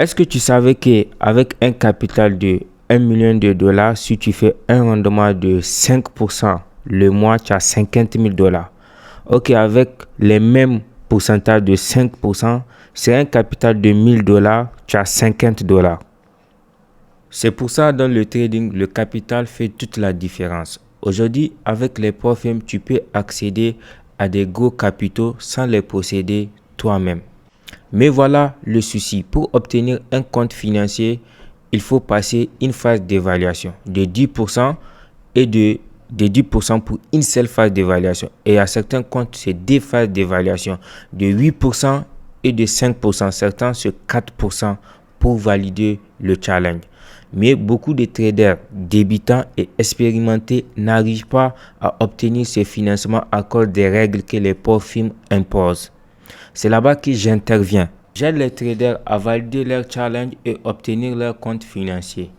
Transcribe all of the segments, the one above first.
Est-ce que tu savais qu'avec un capital de 1 million de dollars, si tu fais un rendement de 5% le mois, tu as 50 000 dollars. Ok, avec les mêmes pourcentages de 5%, c'est un capital de 1000 dollars, tu as 50 dollars. C'est pour ça, dans le trading, le capital fait toute la différence. Aujourd'hui, avec les profits, tu peux accéder à des gros capitaux sans les posséder toi-même. Mais voilà le souci. Pour obtenir un compte financier, il faut passer une phase d'évaluation de 10% et de 10% pour une seule phase d'évaluation. Et à certains comptes, c'est deux phases d'évaluation de 8% et de 5%. Certains, c'est 4% pour valider le challenge. Mais beaucoup de traders débutants et expérimentés n'arrivent pas à obtenir ces financements à cause des règles que les pauvres firmes imposent. C'est là-bas que j'interviens. J'aide les traders à valider leur challenge et obtenir leur compte financier.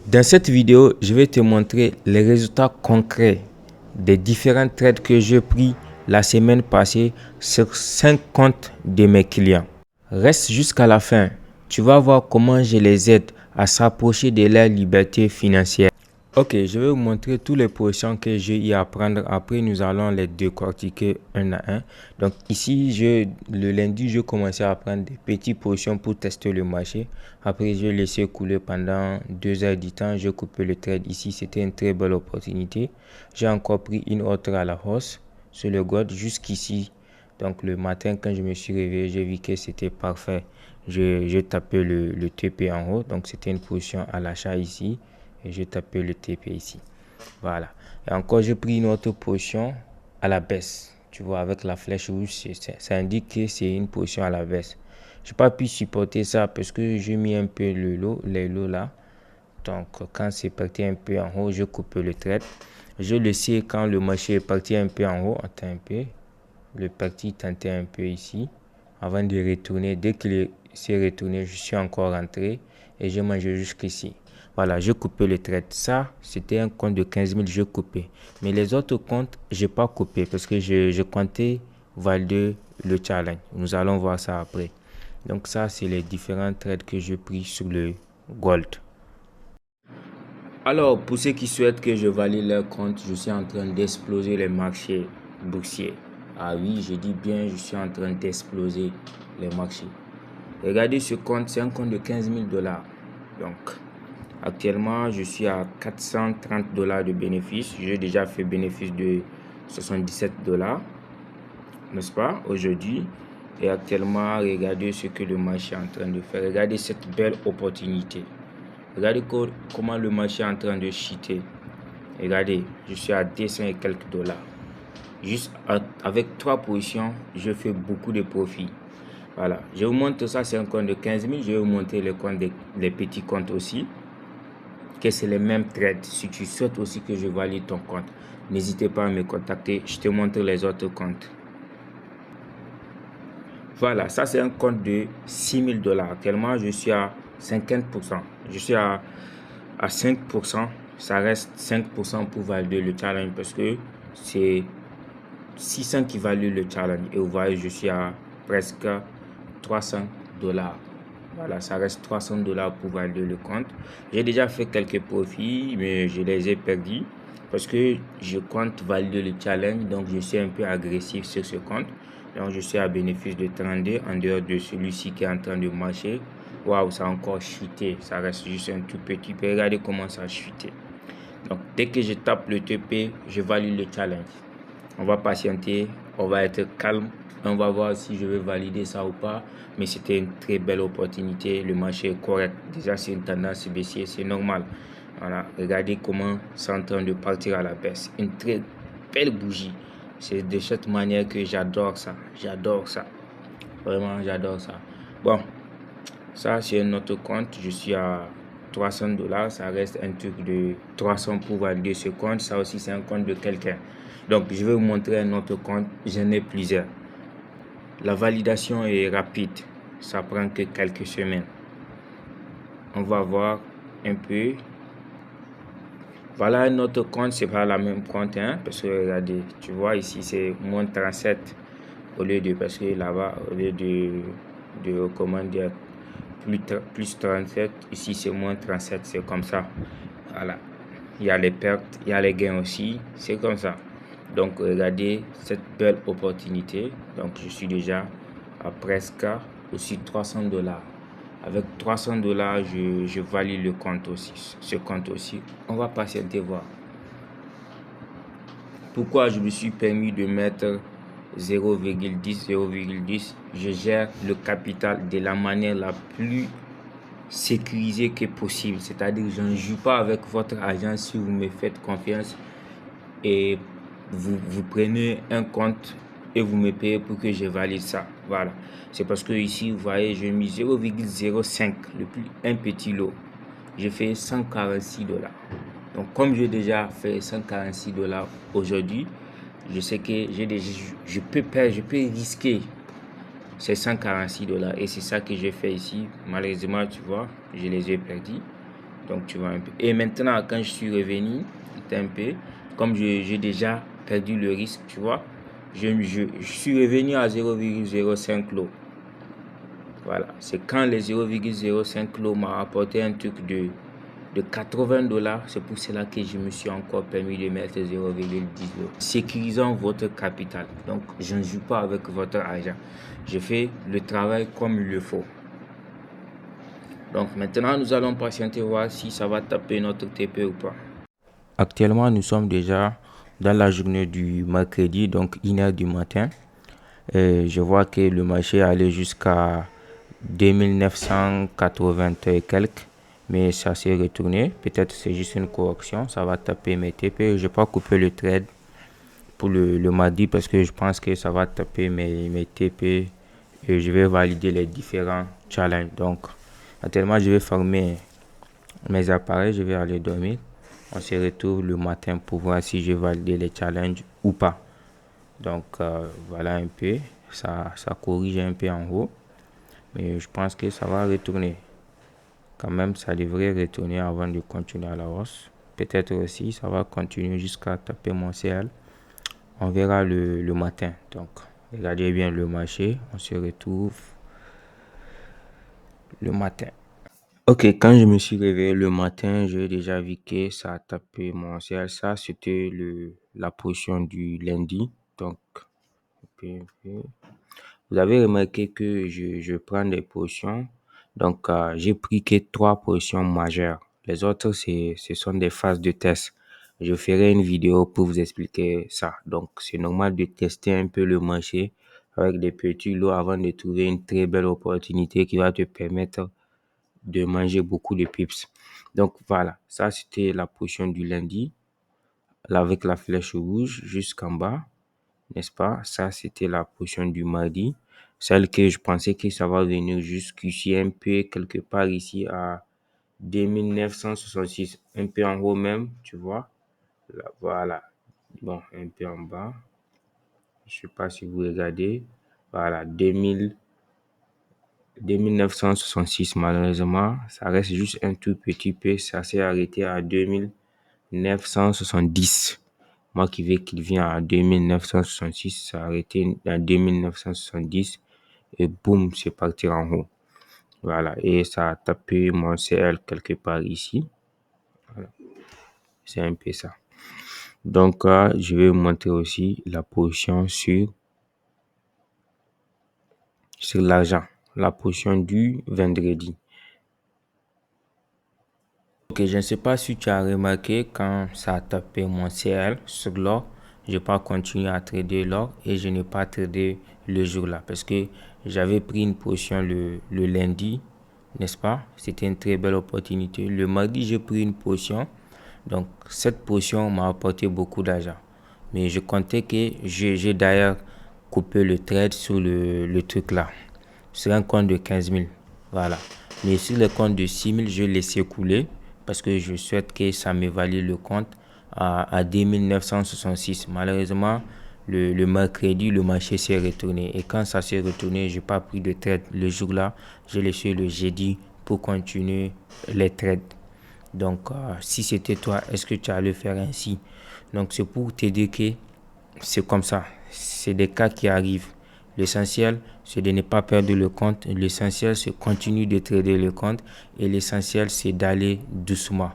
Dans cette vidéo, je vais te montrer les résultats concrets des différents trades que j'ai pris la semaine passée sur 5 comptes de mes clients. Reste jusqu'à la fin. Tu vas voir comment je les aide à s'approcher de leur liberté financière. Ok, je vais vous montrer tous les positions que j'ai eu à prendre. Après, nous allons les décortiquer un à un. Donc ici, le lundi, je commençais à prendre des petites positions pour tester le marché. Après, je laissé couler pendant 2 heures du temps. Je coupé le trade ici. C'était une très belle opportunité. J'ai encore pris une autre à la hausse sur le gold jusqu'ici. Donc le matin, quand je me suis réveillé, j'ai vu que c'était parfait. J'ai tapé le TP en haut. Donc c'était une position à l'achat ici. Et j'ai tapé le TP ici. Voilà. Et encore, j'ai pris une autre position à la baisse. Tu vois, avec la flèche rouge, ça indique que c'est une position à la baisse. Je n'ai pas pu supporter ça parce que j'ai mis un peu les lots là. Donc, quand c'est parti un peu en haut, je coupe le trade. Je le sais quand le marché est parti un peu en haut. Attends un peu. Le parti tentait un peu ici. Avant de retourner, dès qu'il s'est retourné, je suis encore rentré et j'ai mangé jusqu'ici. Voilà, j'ai coupé le trade. Ça, c'était un compte de 15 000, j'ai coupé. Mais les autres comptes, je n'ai pas coupé parce que je comptais valider le challenge. Nous allons voir ça après. Donc ça, c'est les différents trades que j'ai pris sur le gold. Alors, pour ceux qui souhaitent que je valide leur compte, je suis en train d'exploser les marchés boursiers. Ah oui, je dis bien, je suis en train d'exploser les marchés. Regardez ce compte, c'est un compte de 15 000 dollars. Donc, actuellement, je suis à 430 dollars de bénéfice. J'ai déjà fait bénéfice de 77 dollars, n'est-ce pas, aujourd'hui. Et actuellement, regardez ce que le marché est en train de faire. Regardez cette belle opportunité. Regardez comment le marché est en train de chuter. Regardez, je suis à 200 et quelques dollars. Juste avec 3 positions, je fais beaucoup de profits. Voilà, je vous montre ça, c'est un compte de 15 000. Je vais vous montrer les petits comptes aussi. Que c'est les mêmes trades. Si tu souhaites aussi que je valide ton compte, n'hésitez pas à me contacter. Je te montre les autres comptes. Voilà, ça c'est un compte de 6 000 dollars. Actuellement, je suis à 50%. Je suis à 5%. Ça reste 5% pour valider le challenge parce que c'est 600 qui valide le challenge. Et vous voyez, je suis à presque 300 dollars. Voilà, ça reste 300 dollars pour valider le compte. J'ai déjà fait quelques profits, mais je les ai perdus parce que je compte valider le challenge. Donc, je suis un peu agressif sur ce compte. Donc, je suis à bénéfice de 32 en dehors de celui-ci qui est en train de marcher. Waouh, ça a encore chuté. Ça reste juste un tout petit peu. Regardez comment ça a chuté. Donc, dès que je tape le TP, je valide le challenge. On va patienter, on va être calme. On va voir si je vais valider ça ou pas. Mais c'était une très belle opportunité. Le marché est correct. Déjà, c'est une tendance baissière, c'est normal. Voilà, regardez comment c'est en train de partir à la baisse. Une très belle bougie. C'est de cette manière que j'adore ça. J'adore ça. Vraiment, j'adore ça. Bon, ça, c'est un autre compte. Je suis à 300 dollars. Ça reste un truc de 300 pour valider ce compte. Ça aussi, c'est un compte de quelqu'un. Donc, je vais vous montrer un autre compte. J'en ai plusieurs. La validation est rapide. Ça prend que quelques semaines. On va voir un peu. Voilà un autre compte. C'est pas la même compte. Hein, parce que regardez, tu vois ici, c'est moins 37 au lieu de. Parce que là-bas, au lieu de comment dire, plus 37. Ici, c'est moins 37. C'est comme ça. Voilà. Il y a les pertes, il y a les gains aussi. C'est comme ça. Donc, regardez cette belle opportunité. Donc, je suis déjà à presque aussi $300. Avec $300, je valide le compte aussi. Ce compte aussi. On va patienter voir. Pourquoi je me suis permis de mettre 0,10. Je gère le capital de la manière la plus sécurisée que possible. C'est-à-dire, je ne joue pas avec votre argent si vous me faites confiance et vous prenez un compte et vous me payez pour que je valide ça. Voilà. C'est parce que ici, vous voyez, j'ai mis 0,05, un petit lot. Je fais $146. Donc, comme j'ai déjà fait $146 aujourd'hui, je sais que je peux risquer ces $146 et c'est ça que j'ai fait ici. Malheureusement, tu vois, je les ai perdus. Donc, tu vois un peu. Et maintenant, quand je suis revenu, un peu, comme j'ai déjà perdu le risque, tu vois, je suis revenu à 0,05 lot. Voilà. C'est quand les 0,05 lot m'a apporté un truc de $80. C'est pour cela que je me suis encore permis de mettre 0,10 lot. Sécurisant votre capital. Donc, je ne joue pas avec votre argent. Je fais le travail comme il le faut. Donc, maintenant, nous allons patienter voir si ça va taper notre TP ou pas. Actuellement, nous sommes déjà dans la journée du mercredi, donc 1h du matin. Et je vois que le marché allait jusqu'à 2980 et quelques. Mais ça s'est retourné. Peut-être c'est juste une correction. Ça va taper mes TP. Je vais pas couper le trade pour le mardi parce que je pense que ça va taper mes TP. Et je vais valider les différents challenges. Donc, actuellement, je vais fermer mes appareils. Je vais aller dormir. On se retrouve le matin pour voir si je valide les challenges ou pas. Donc, voilà un peu. Ça corrige un peu en haut. Mais je pense que ça va retourner. Quand même, ça devrait retourner avant de continuer à la hausse. Peut-être aussi, ça va continuer jusqu'à taper mon CL. On verra le matin. Donc, regardez bien le marché. On se retrouve le matin. Ok, quand je me suis réveillé le matin, j'ai déjà vu que ça a tapé mon CL. Ça, c'était la position du lundi. Donc, vous avez remarqué que je prends des positions. Donc, j'ai pris que 3 positions majeures. Les autres, ce sont des phases de test. Je ferai une vidéo pour vous expliquer ça. Donc, c'est normal de tester un peu le marché avec des petits lots avant de trouver une très belle opportunité qui va te permettre de manger beaucoup de pips. Donc, voilà. Ça, c'était la position du lundi. Là, avec la flèche rouge jusqu'en bas. N'est-ce pas? Ça, c'était la position du mardi. Celle que je pensais que ça va venir jusqu'ici, un peu quelque part ici à 2966. Un peu en haut même, tu vois. Là, voilà. Bon, un peu en bas. Je sais pas si vous regardez. Voilà, 2966 malheureusement. Ça reste juste un tout petit peu. Ça s'est arrêté à 2970. Moi qui veux qu'il vienne à 2966, ça a arrêté à 2970 et boum, c'est parti en haut. Voilà, et ça a tapé mon CL quelque part ici. Voilà. C'est un peu ça. Donc, je vais vous montrer aussi la position sur l'argent, la position du vendredi. Ok, je ne sais pas si tu as remarqué quand ça a tapé mon CL sur l'or, je n'ai pas continué à trader l'or et je n'ai pas tradé le jour-là parce que j'avais pris une position le lundi, n'est-ce pas? C'était une très belle opportunité. Le mardi, j'ai pris une position. Donc, cette position m'a apporté beaucoup d'argent. Mais je comptais que j'ai d'ailleurs coupé le trade sur le truc là. Sur un compte de 15 000. Voilà. Mais sur le compte de 6 000, je laissé couler parce que je souhaite que ça me valide le compte à 2966. Malheureusement, le mercredi, le marché s'est retourné. Et quand ça s'est retourné, je n'ai pas pris de trade le jour-là. J'ai laissé le jeudi pour continuer les trades. Donc, si c'était toi, est-ce que tu allais faire ainsi? Donc, c'est pour te dire que c'est comme ça. C'est des cas qui arrivent. L'essentiel, c'est de ne pas perdre le compte. L'essentiel, c'est de continuer de trader le compte. Et l'essentiel, c'est d'aller doucement.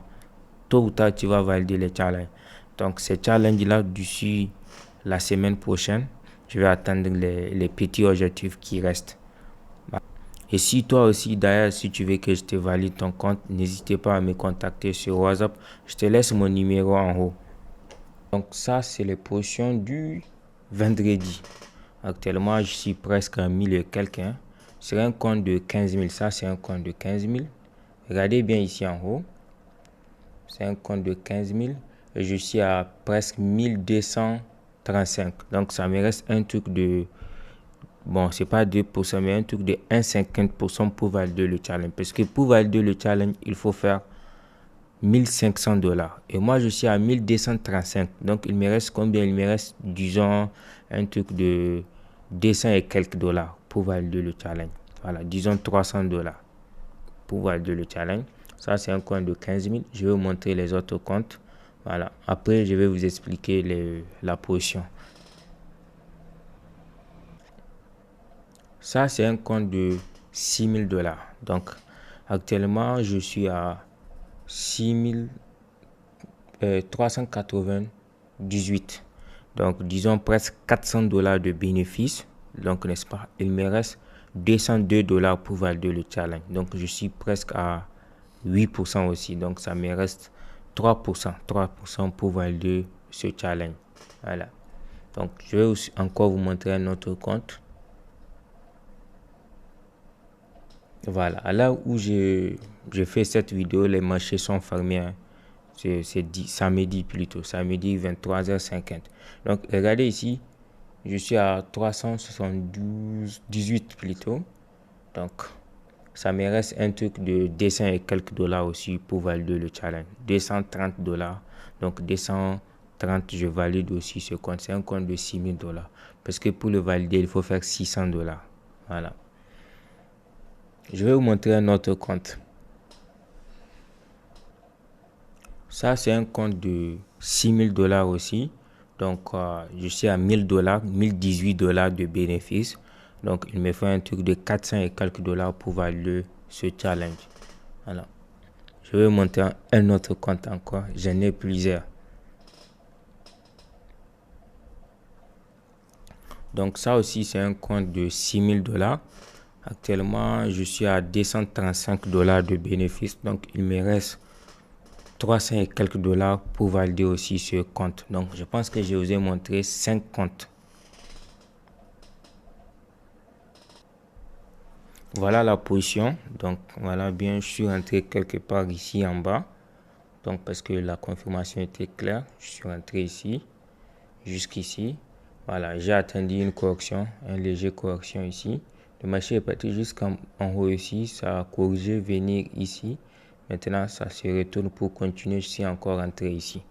Tôt ou tard, tu vas valider les challenges. Donc, ces challenges-là, d'ici la semaine prochaine, je vais atteindre les petits objectifs qui restent. Et si toi aussi, d'ailleurs, si tu veux que je te valide ton compte, n'hésite pas à me contacter sur WhatsApp. Je te laisse mon numéro en haut. Donc ça, c'est les positions du vendredi. Actuellement, je suis presque à 1000 et quelques. C'est un compte de 15 000. Ça, c'est un compte de 15 000. Regardez bien ici en haut. C'est un compte de 15 000. Et je suis à presque 1235. Donc, ça me reste un truc de... Bon, c'est pas 2%, mais un truc de 1,50% pour valider le challenge. Parce que pour valider le challenge, il faut faire 1 500 $. Et moi, je suis à 1235. Donc, il me reste combien? Il me reste, disons, un truc de 200 et quelques dollars pour valider le challenge. Voilà, disons 300 $ pour valider le challenge. Ça, c'est un compte de 15 000. Je vais vous montrer les autres comptes. Voilà. Après, je vais vous expliquer la position. Ça, c'est un compte de 6 000 $. Donc, actuellement, je suis à 6 398. Donc, disons presque 400 $ de bénéfices. Donc, n'est-ce pas? Il me reste 202 $ pour valider le challenge. Donc, je suis presque à 8% aussi. Donc, ça me reste 3%. 3% pour valider ce challenge. Voilà. Donc, je vais aussi encore vous montrer un autre compte. Voilà. Là où j'ai fait cette vidéo, les marchés sont fermés. Hein. C'est samedi plutôt. Samedi 23h50. Donc, regardez ici. Je suis à 372,18 plutôt. Donc, ça me reste un truc de 200 et quelques dollars aussi pour valider le challenge. 230 $. Donc, 230, je valide aussi ce compte. C'est un compte de 6 000 $. Parce que pour le valider, il faut faire 600 $. Voilà. Je vais vous montrer un autre compte. Ça, c'est un compte de 6 000 $ aussi. Donc, je suis à 1 000 $, 1018 $ de bénéfices. Donc, il me faut un truc de 400 et quelques dollars pour valider ce challenge. Voilà. Je vais monter un autre compte encore. J'en ai plusieurs. Donc, ça aussi, c'est un compte de 6 000 $. Actuellement, je suis à 235 $ de bénéfices. Donc, il me reste 300 et quelques dollars pour valider aussi ce compte. Donc, je pense que je vous ai montré 5 comptes. Voilà la position. Donc, voilà bien, je suis rentré quelque part ici en bas. Donc, parce que la confirmation était claire, je suis rentré ici, jusqu'ici. Voilà, j'ai attendu une correction, une légère correction ici. Le marché est parti jusqu'en haut ici, ça a corrigé, venir ici. Maintenant, ça se retourne pour continuer. Je suis encore rentré ici.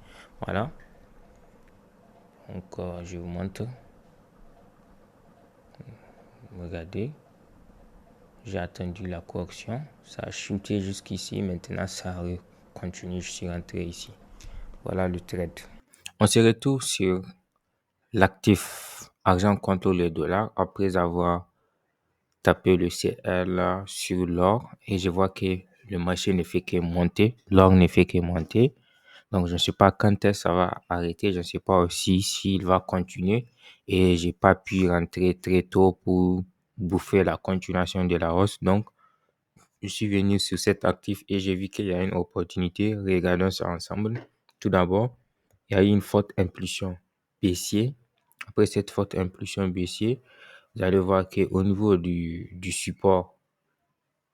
Voilà. Donc, je vous montre. Regardez. J'ai attendu la correction. Ça a chuté jusqu'ici. Maintenant, ça continue. Je suis rentré ici. Voilà le trade. On se retrouve sur l'actif argent contre le dollar après avoir tapé le CL sur l'or. Et je vois que le marché ne fait que monter. L'or ne fait que monter. Donc, je ne sais pas quand est-ce que ça va arrêter. Je ne sais pas aussi s'il va continuer. Et j'ai pas pu rentrer très tôt pour bouffer la continuation de la hausse. Donc, je suis venu sur cet actif et j'ai vu qu'il y a une opportunité. Regardons ça ensemble. Tout d'abord, il y a eu une forte impulsion baissier. Après cette forte impulsion baissier, vous allez voir qu'au niveau du support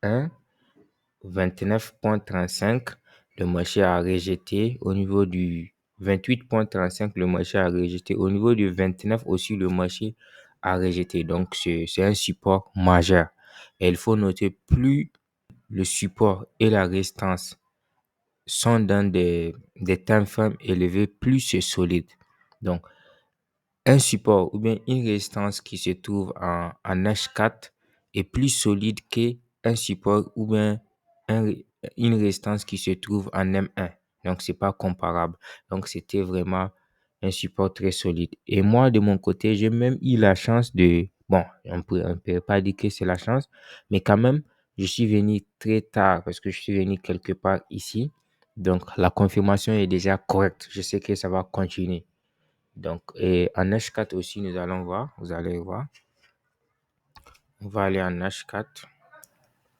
1, 29,35, le marché a rejeté. Au niveau du 28,35, le marché a rejeté. Au niveau du 29 aussi, le marché a rejeté. Donc, c'est un support majeur. Et il faut noter, plus le support et la résistance sont dans des time frames élevés, plus c'est solide. Donc, un support ou bien une résistance qui se trouve en H4 est plus solide qu'un support ou bien une résistance qui se trouve en M1. Donc, c'est pas comparable. Donc, c'était vraiment un support très solide. Et moi, de mon côté, j'ai même eu la chance de Bon, on ne peut pas dire que c'est la chance, mais quand même, je suis venu très tard parce que je suis venu quelque part ici. Donc, la confirmation est déjà correcte. Je sais que ça va continuer. Donc, et en H4 aussi, nous allons voir. Vous allez voir. On va aller en H4.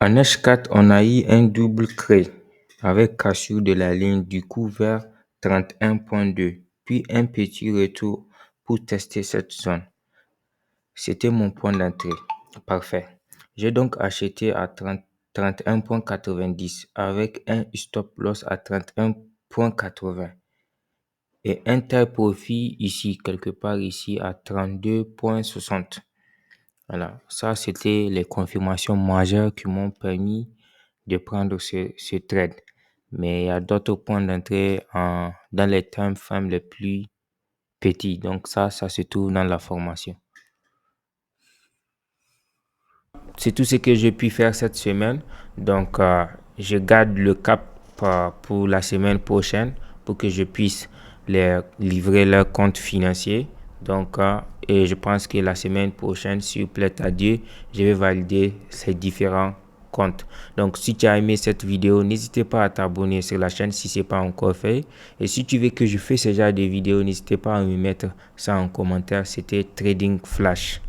En H4, on a eu un double crée avec cassure de la ligne du coup vers 31,2, puis un petit retour pour tester cette zone. C'était mon point d'entrée. Parfait. J'ai donc acheté à 31,90 avec un stop loss à 31,80 et un taille profit ici, quelque part ici à 32,60. Voilà, ça c'était les confirmations majeures qui m'ont permis de prendre ce trade. Mais il y a d'autres points d'entrée dans les time frames les plus petits. Donc ça se trouve dans la formation. C'est tout ce que j'ai pu faire cette semaine. Donc, je garde le cap pour la semaine prochaine pour que je puisse les livrer leur compte financier. Donc, et je pense que la semaine prochaine, s'il plaît à Dieu, je vais valider ces différents comptes. Donc, si tu as aimé cette vidéo, n'hésitez pas à t'abonner sur la chaîne si ce n'est pas encore fait. Et si tu veux que je fasse ce genre de vidéos, n'hésitez pas à me mettre ça en commentaire. C'était Trading Flash.